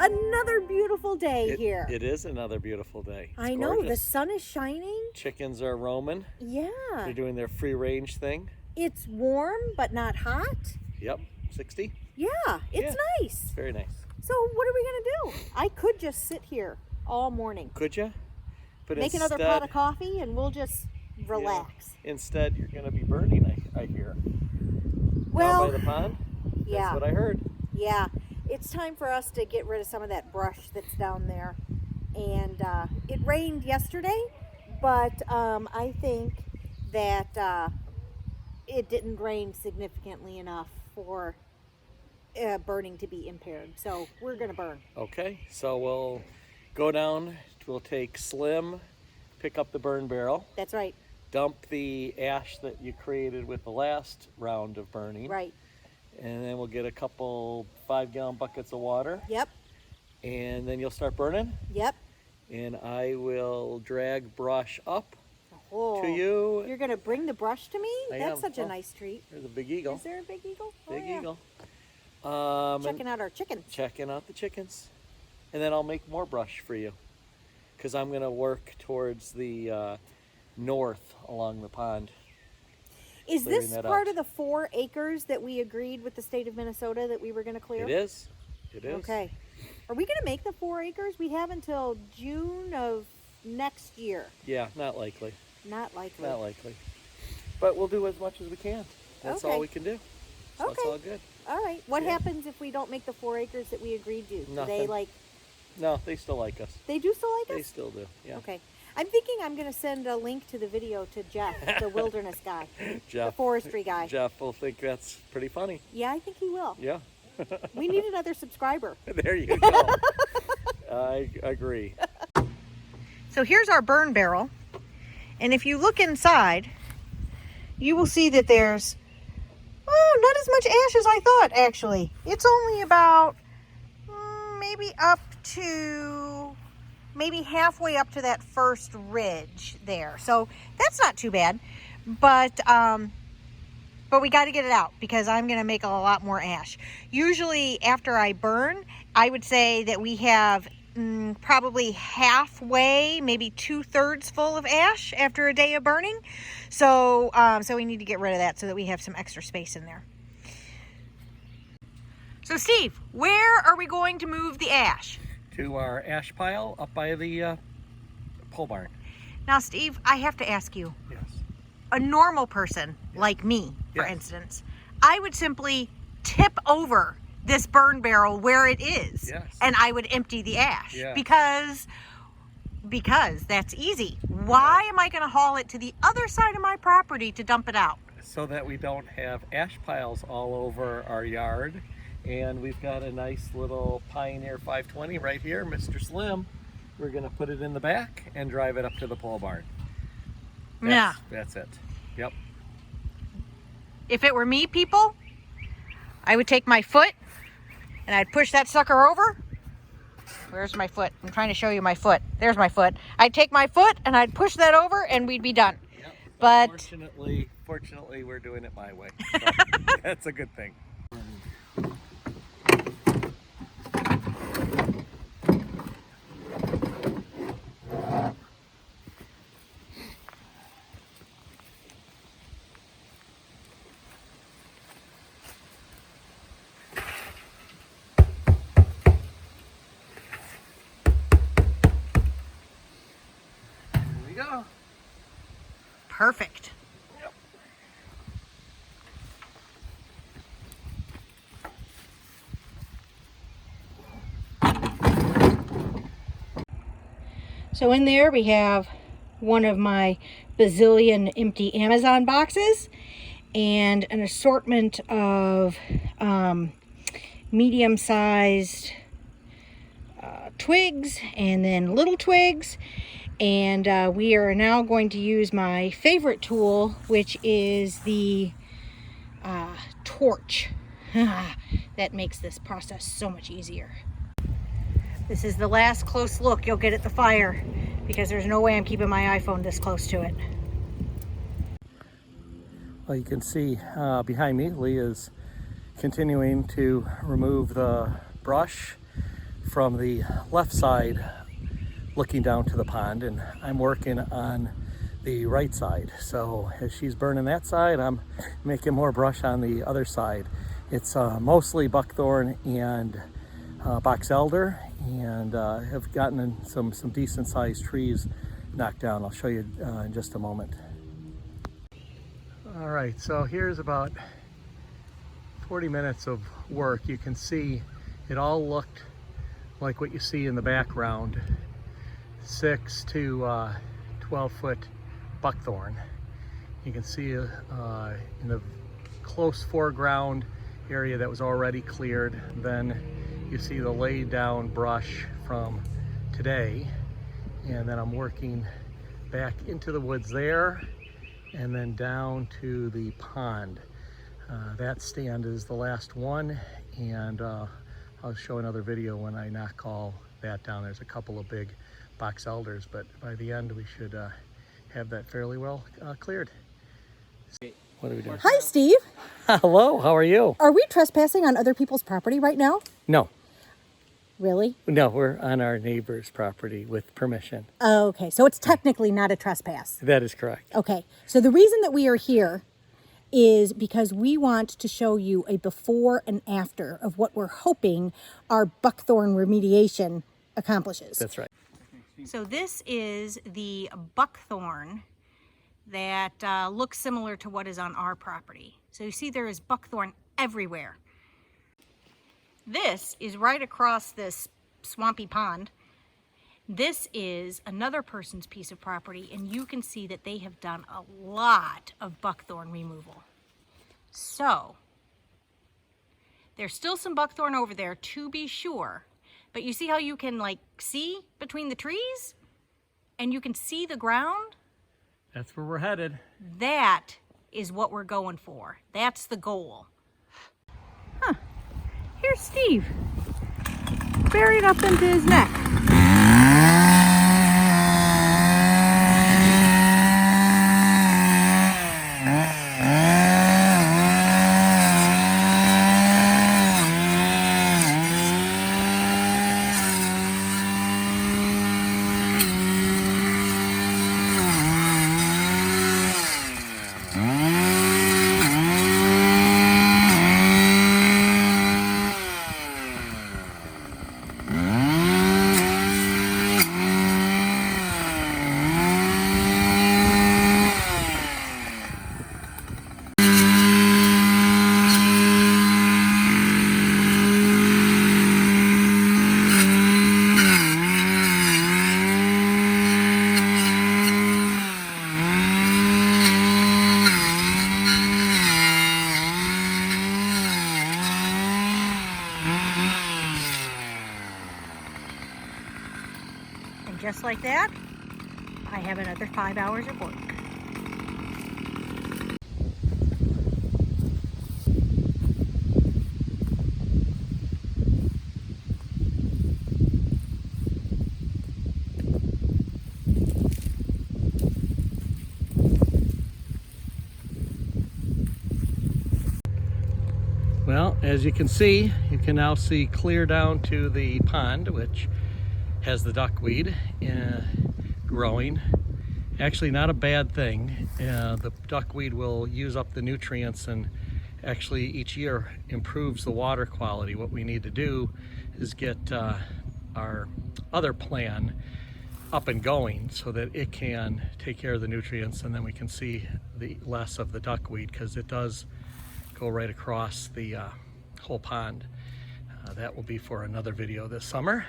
Another beautiful day here. It is another beautiful day. It's I know, gorgeous. the sun is shining. Chickens are roaming. Yeah. They're doing their free range thing. It's warm, but not hot. Yep, 60. Yeah, it's nice. It's very nice. So what are we going to do? I could just sit here all morning. Could you? But Make another pot of coffee and we'll just relax. Yeah, instead, you're going to be burning, I hear. Well, down by the pond? Yeah. That's what I heard. Yeah. It's time for us to get rid of some of that brush that's down there. And it rained yesterday, but I think that it didn't rain significantly enough for burning to be impaired. So we're going to burn. Okay, so we'll go down, we'll take Slim, pick up the burn barrel. That's right. Dump the ash that you created with the last round of burning. Right. And then we'll get a couple 5-gallon buckets of water. Yep. And then you'll start burning. Yep. And I will drag brush up Oh, to you. You're going to bring the brush to me? I That's am. such a Oh, nice treat. There's a big eagle. Is there a big eagle? Big yeah. eagle. Checking out our chickens. Checking out the chickens. And then I'll make more brush for you. Because I'm going to work towards the north along the pond. Is this part out. of the 4 acres that we agreed with the state of Minnesota that we were going to clear? It is. It is. Okay. Are we going to make the 4 acres? We have until June of next year. Yeah, not likely. Not likely. Not likely. But we'll do as much as we can. That's all we can do. So it's all good. All right. What happens if we don't make the 4 acres that we agreed to? Do Nothing. they like... No, they still like us. They do still like us? They still do, yeah. Okay. I'm thinking I'm going to send a link to the video to Jeff, the wilderness guy, the forestry guy. Jeff will think that's pretty funny. Yeah, I think he will. Yeah. We need another subscriber. There you go. I agree. So here's our burn barrel. And if you look inside, you will see that there's, not as much ash as I thought, actually. It's only about maybe halfway up to that first ridge there. So that's not too bad. But we got to get it out because I'm going to make a lot more ash. Usually after I burn, I would say that we have probably halfway, maybe 2/3 full of ash after a day of burning. So we need to get rid of that so that we have some extra space in there. So Steve, where are we going to move the ash? To our ash pile up by the pole barn. Now Steve, I have to ask you. Yes. A normal person like me, for instance, I would simply tip over this burn barrel where it is, and I would empty the ash because that's easy. Why am I going to haul it to the other side of my property to dump it out? So that we don't have ash piles all over our yard. And we've got a nice little Pioneer 520 right here, Mr. Slim. We're going to put it in the back and drive it up to the pole barn. That's it. Yep. If it were me, people, I would take my foot and I'd push that sucker over. Where's my foot? I'm trying to show you my foot. There's my foot. I'd take my foot and I'd push that over and we'd be done. Yep. But fortunately, we're doing it my way. So that's a good thing. Go. Perfect. Yep. So in there we have one of my bazillion empty Amazon boxes and an assortment of medium-sized twigs and then little twigs. And we are now going to use my favorite tool, which is the torch. That makes this process so much easier. This is the last close look you'll get at the fire because there's no way I'm keeping my iPhone this close to it. Well, you can see behind me, Lee is continuing to remove the brush from the left side looking down to the pond, and I'm working on the right side. So as she's burning that side, I'm making more brush on the other side. It's mostly buckthorn and box elder, and have gotten some decent sized trees knocked down. I'll show you in just a moment. All right, so here's about 40 minutes of work. You can see it all looked like what you see in the background, 6 to 12 foot buckthorn. You can see in the close foreground area that was already cleared. Then you see the laid down brush from today, and then I'm working back into the woods there and then down to the pond. That stand is the last one, and I'll show another video when I knock all that down. There's a couple of big box elders, but by the end we should have that fairly well cleared. What are we doing? Hi, Steve. Hello, how are you? Are we trespassing on other people's property right now? No, Really? no, we're on our neighbor's property with permission. Oh, okay, so it's technically not a trespass. That is correct. Okay, so the reason that we are here is because we want to show you a before and after of what we're hoping our buckthorn remediation accomplishes. That's right. So this is the buckthorn that looks similar to what is on our property. So you see there is buckthorn everywhere. This is right across this swampy pond. This is another person's piece of property, and you can see that they have done a lot of buckthorn removal. So there's still some buckthorn over there, to be sure, but you see how you can like see between the trees and you can see the ground? That's where we're headed. That is what we're going for. That's the goal. Huh. Here's Steve, buried up into his neck. And just like that, I have another 5 hours of work. Well, as you can see, you can now see clear down to the pond, which has the duckweed growing. Actually, not a bad thing. The duckweed will use up the nutrients and actually each year improves the water quality. What we need to do is get our other plan up and going so that it can take care of the nutrients, and then we can see the less of the duckweed, because it does go right across the whole pond. That will be for another video this summer.